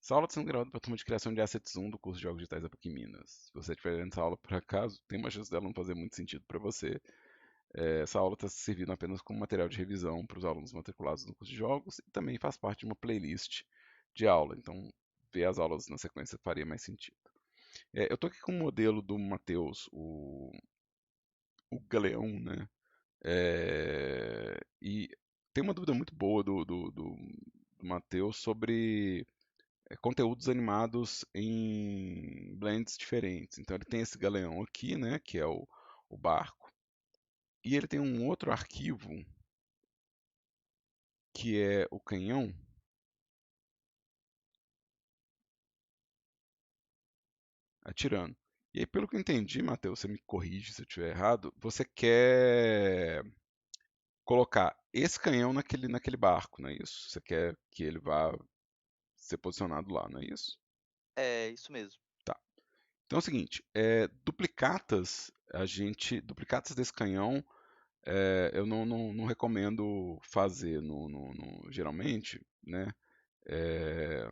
Essa aula está sendo gravada para a turma de criação de Assets 1 do curso de Jogos Digitais da PUC Minas. Se você estiver vendo essa aula por acaso, tem uma chance dela não fazer muito sentido para você. Essa aula está servindo apenas como material de revisão para os alunos matriculados no curso de Jogos e também faz parte de uma playlist de aula. Então, ver as aulas na sequência faria mais sentido. Eu estou aqui com o modelo do Matheus, o Galeão, né? E tem uma dúvida muito boa do Matheus sobre conteúdos animados em blends diferentes. Então ele tem esse galeão aqui, né, que é o barco, e ele tem um outro arquivo que é o canhão atirando. E aí, pelo que eu entendi, Matheus, você me corrige se eu estiver errado, você quer colocar esse canhão naquele barco, não é isso? Você quer que ele vá ser posicionado lá, não é isso? É, isso mesmo. Tá. Então é o seguinte, duplicatas desse canhão, eu não recomendo fazer geralmente, né? é,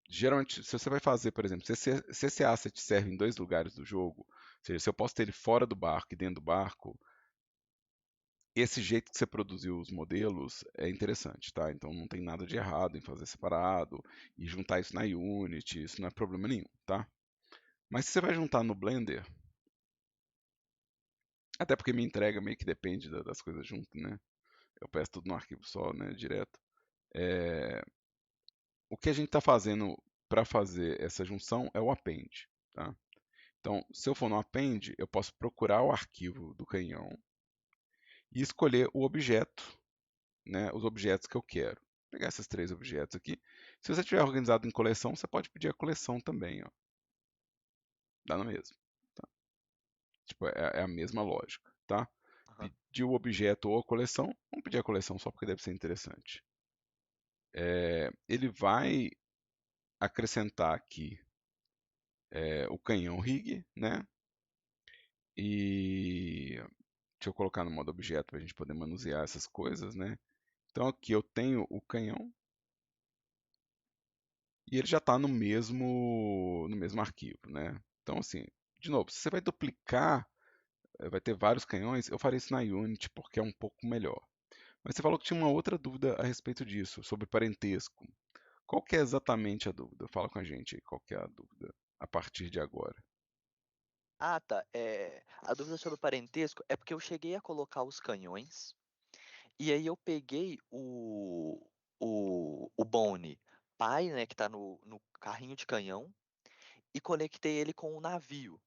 Geralmente, se você vai fazer, por exemplo, se esse asset serve em dois lugares do jogo, ou seja, se eu posso ter ele fora do barco e dentro do barco, esse jeito que você produziu os modelos é interessante, tá? Então não tem nada de errado em fazer separado e juntar isso na Unity, isso não é problema nenhum, tá? Mas se você vai juntar no Blender, até porque minha entrega meio que depende das coisas junto, né? Eu peço tudo num arquivo só, né, direto. É, o que a gente está fazendo para fazer essa junção é o append, tá? Então, se eu for no append, eu posso procurar o arquivo do canhão e escolher o objeto, né, os objetos que eu quero. Vou pegar esses três objetos aqui. Se você tiver organizado em coleção, você pode pedir a coleção também, ó. Dá no mesmo. Tá? Tipo, é a mesma lógica, tá? Aham. Pedir o objeto ou a coleção, vamos pedir a coleção só porque deve ser interessante. Ele vai acrescentar aqui o canhão rig, né? E deixa eu colocar no modo objeto para a gente poder manusear essas coisas, né? Então aqui eu tenho o canhão e ele já está no mesmo arquivo, né? Então assim, de novo, se você vai duplicar, vai ter vários canhões, eu faria isso na Unity porque é um pouco melhor. Mas você falou que tinha uma outra dúvida a respeito disso, sobre parentesco. Qual que é exatamente a dúvida? Fala com a gente aí, qual que é a dúvida a partir de agora. Ah, tá. A dúvida sobre o parentesco é porque eu cheguei a colocar os canhões, e aí eu peguei o Bone pai, né, que tá no carrinho de canhão, e conectei ele com o navio.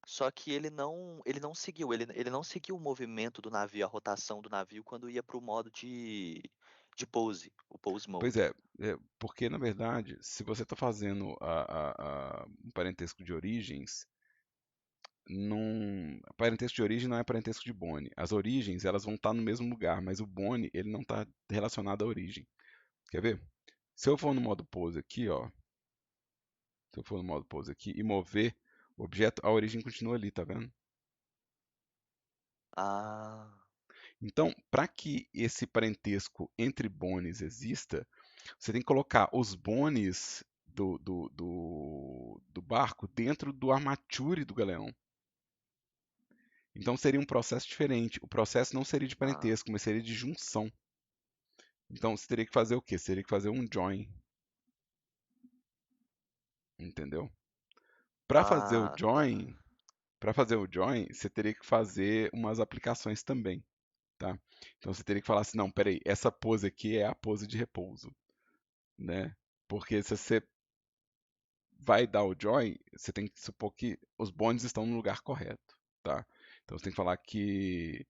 Só que ele não seguiu, ele não seguiu o movimento do navio, a rotação do navio quando ia pro modo de pose, o pose Pois mode. é, porque na verdade, se você está fazendo um parentesco de origens, parentesco de origem não é parentesco de Bone. As origens elas vão estar no mesmo lugar, mas o Bone ele não está relacionado à origem. Quer ver? Se eu for no modo pose aqui, ó, se eu for no modo pose aqui e mover o objeto, a origem continua ali, tá vendo? Ah, Então, para que esse parentesco entre bones exista, você tem que colocar os bones do barco dentro do armature do galeão. Então seria um processo diferente. O processo não seria de ah, parentesco, mas seria de junção. Então você teria que fazer o quê? Você teria que fazer um join, entendeu? Para fazer o tá. join, para fazer o join, você teria que fazer umas aplicações também, tá? Então você teria que falar assim, não, peraí, essa pose aqui é a pose de repouso, né? Porque se você vai dar o join, você tem que supor que os bondes estão no lugar correto, tá? Então você tem que falar que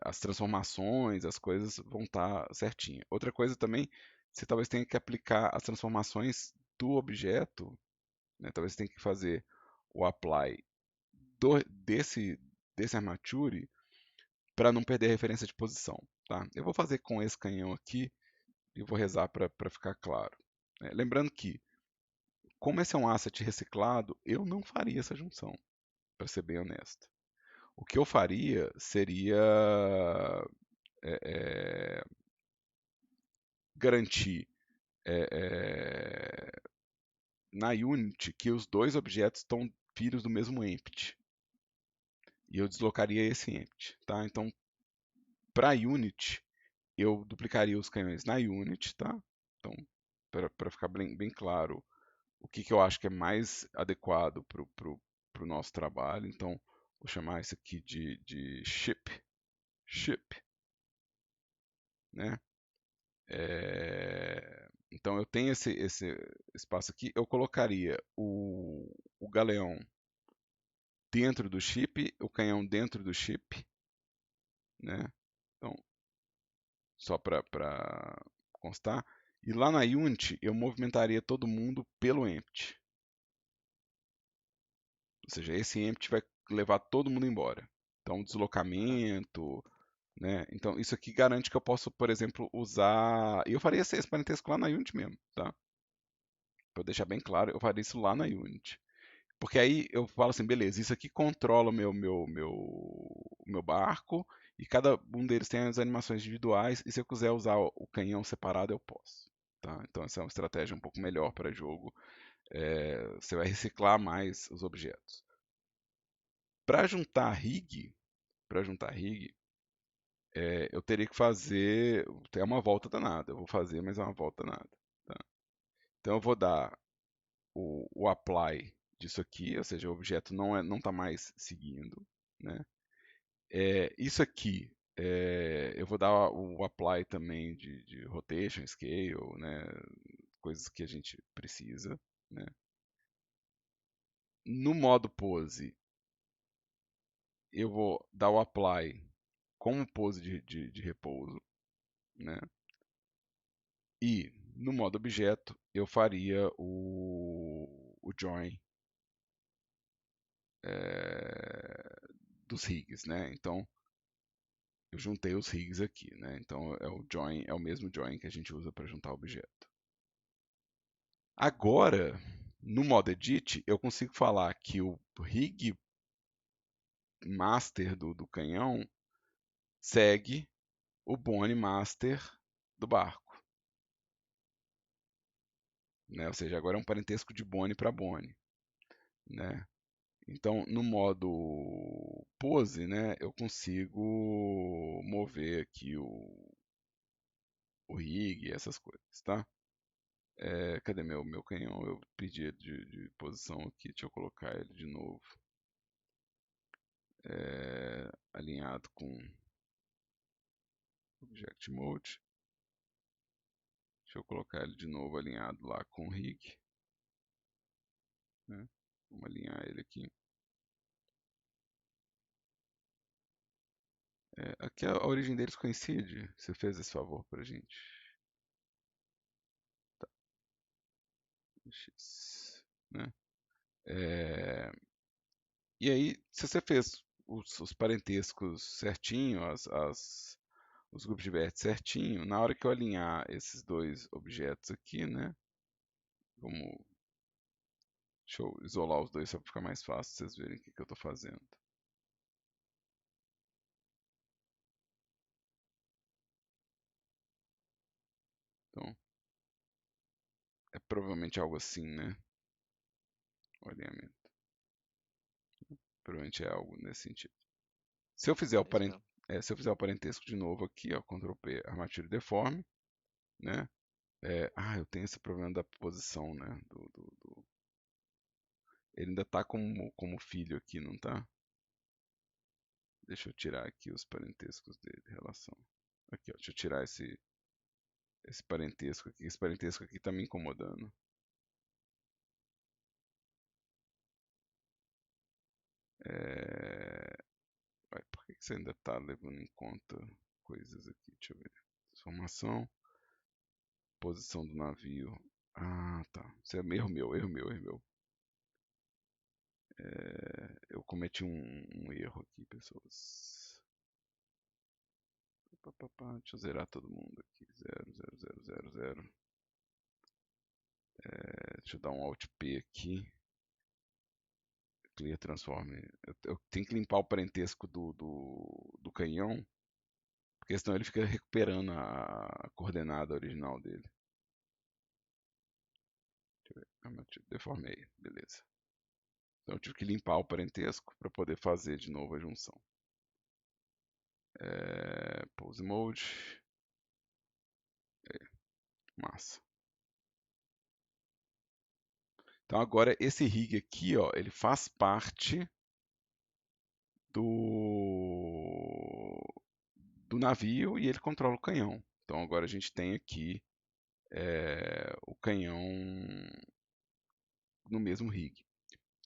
as transformações, as coisas vão estar certinho. Outra coisa também, você talvez tenha que aplicar as transformações do objeto, né? Talvez você tenha que fazer o apply desse armature para não perder a referência de posição, tá? Eu vou fazer com esse canhão aqui e vou rezar para ficar claro. Lembrando que como esse é um asset reciclado, eu não faria essa junção, para ser bem honesto. O que eu faria seria é, é, garantir. é, é, na Unity que os dois objetos estão filhos do mesmo empty. E eu deslocaria esse empty, tá? Então, para Unity, eu duplicaria os canhões na Unity, tá? Então, para ficar bem claro o que eu acho que é mais adequado para o nosso trabalho. Então, vou chamar isso aqui de ship, né? Então, eu tenho esse espaço aqui. Eu colocaria o galeão dentro do chip, o canhão dentro do chip, né? Então, só para constar. E lá na Unity, eu movimentaria todo mundo pelo empty. Ou seja, esse empty vai levar todo mundo embora. Então, Aham. deslocamento, né? Então, isso aqui garante que eu posso, por exemplo, usar. E eu faria esse parentesco lá na Unity mesmo, tá? Para deixar bem claro, eu faria isso lá na Unity. Porque aí eu falo assim, beleza, isso aqui controla o meu barco, e cada um deles tem as animações individuais, e se eu quiser usar o canhão separado, eu posso. Tá? Então essa é uma estratégia um pouco melhor para jogo. Você vai reciclar mais os objetos. Para juntar rig, eu teria que fazer. É uma volta danada. Eu vou fazer, mas é uma volta danada. Tá? Então eu vou dar o apply disso aqui, ou seja, o objeto não está mais seguindo, né? Isso aqui, eu vou dar o apply também de rotation, scale, né? Coisas que a gente precisa, né? No modo pose, eu vou dar o apply como pose de repouso, né? E no modo objeto, eu faria o join dos rigs, né? Então, eu juntei os rigs aqui, né? Então, é o mesmo join que a gente usa para juntar objeto. Agora, no modo edit, eu consigo falar que o rig master do canhão segue o bone master do barco, né? Ou seja, agora é um parentesco de bone para bone, né? Então, no modo pose, né, eu consigo mover aqui o rig, essas coisas, tá? Cadê meu canhão? Eu pedi de posição aqui, deixa eu colocar ele de novo. Alinhado com Object Mode. Deixa eu colocar ele de novo alinhado lá com o rig, né? Vamos alinhar ele aqui. Aqui a origem deles coincide. Você fez esse favor pra gente. Tá, X, né? É, E aí, se você fez os parentescos certinho, os grupos de vértices certinho, na hora que eu alinhar esses dois objetos aqui, né? Vamos, deixa eu isolar os dois só para ficar mais fácil vocês verem o que eu estou fazendo. Então, é provavelmente algo assim, né? O alinhamento. Provavelmente é algo nesse sentido. Se eu fizer o, É isso paren- mesmo. se eu fizer o parentesco de novo aqui, ó, Ctrl P, armatilho deforme, né? Eu tenho esse problema da posição, né? Ele ainda tá como filho aqui, não tá? Deixa eu tirar aqui os parentescos dele, relação. Aqui, ó, deixa eu tirar esse parentesco aqui. Esse parentesco aqui tá me incomodando. É... por que você ainda tá levando em conta coisas aqui? Deixa eu ver. Transformação, posição do navio. Ah, tá. Isso é erro meu, erro meu, erro meu. Eu cometi um erro aqui, pessoas. Deixa eu zerar todo mundo aqui. 0, 0, 0, 0, 0. Deixa eu dar um Alt P aqui. Clear Transform. Eu tenho que limpar o parentesco do canhão, porque senão ele fica recuperando a coordenada original dele. Deformei, beleza. Então eu tive que limpar o parentesco para poder fazer de novo a junção. Pose mode. Massa. Então agora esse rig aqui, ó, ele faz parte do, do navio e ele controla o canhão. Então agora a gente tem aqui o canhão no mesmo rig.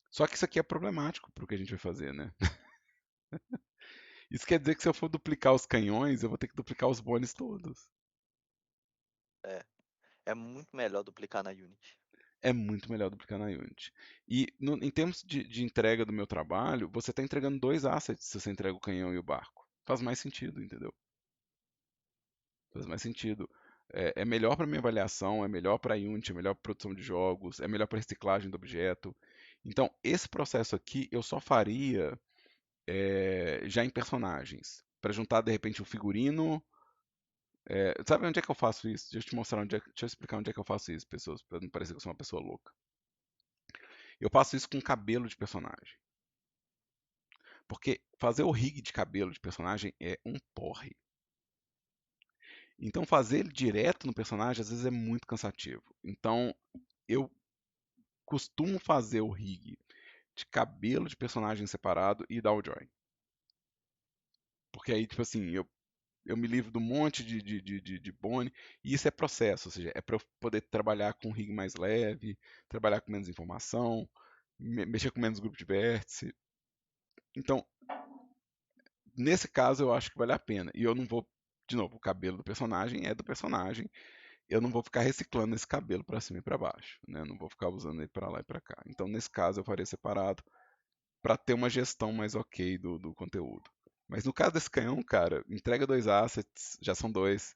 Só que isso aqui é problemático para o que a gente vai fazer, né? Isso quer dizer que se eu for duplicar os canhões, eu vou ter que duplicar os bones todos. É, é muito melhor duplicar na Unity. É muito melhor duplicar na Unity. E em termos de entrega do meu trabalho, você está entregando dois assets se você entrega o canhão e o barco. Faz mais sentido, entendeu? Faz mais sentido. É melhor para minha avaliação, é melhor para a Unity, é melhor para produção de jogos, é melhor para reciclagem do objeto. Então, esse processo aqui eu só faria já em personagens. Para juntar, de repente, um figurino. Sabe onde é que eu faço isso? Deixa eu te mostrar deixa eu explicar onde é que eu faço isso, pessoas, para não parecer que eu sou uma pessoa louca. Eu faço isso com cabelo de personagem. Porque fazer o rig de cabelo de personagem é um porre. Então fazer ele direto no personagem às vezes é muito cansativo. Então eu costumo fazer o rig de cabelo de personagem separado e dar o join. Porque aí, tipo assim, eu me livro de um monte de bone, e isso é processo, ou seja, é para eu poder trabalhar com um rig mais leve, trabalhar com menos informação, mexer com menos grupo de vértice. Então, nesse caso, eu acho que vale a pena. E eu não vou, de novo, o cabelo do personagem é do personagem. Eu não vou ficar reciclando esse cabelo para cima e para baixo, né? Eu não vou ficar usando ele para lá e para cá. Então, nesse caso, eu faria separado para ter uma gestão mais ok do conteúdo. Mas no caso desse canhão, cara, entrega dois assets, já são dois,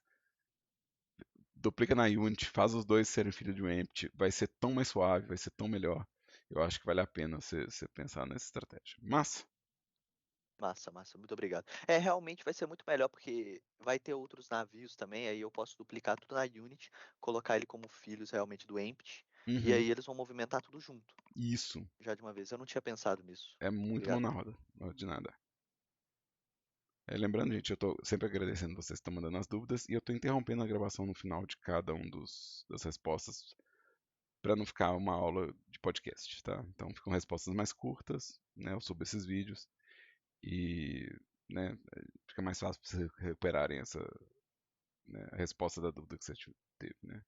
duplica na Unity, faz os dois serem filho de um empty, vai ser tão mais suave, vai ser tão melhor. Eu acho que vale a pena você pensar nessa estratégia. Massa! Massa, massa, muito obrigado. É, realmente vai ser muito melhor porque vai ter outros navios também, aí eu posso duplicar tudo na Unity, colocar ele como filhos realmente do Empty, e Uhum, aí eles vão movimentar tudo junto, isso. já de uma vez. Eu não tinha pensado nisso. É muito mão Obrigado na mesmo. roda. De nada. Lembrando, gente, eu tô sempre agradecendo vocês que estão mandando as dúvidas e eu tô interrompendo a gravação no final de cada um das respostas para não ficar uma aula de podcast, tá? Então ficam respostas mais curtas, né? Eu subo esses vídeos e, né, fica mais fácil para vocês recuperarem essa, né, a resposta da dúvida que você teve, né?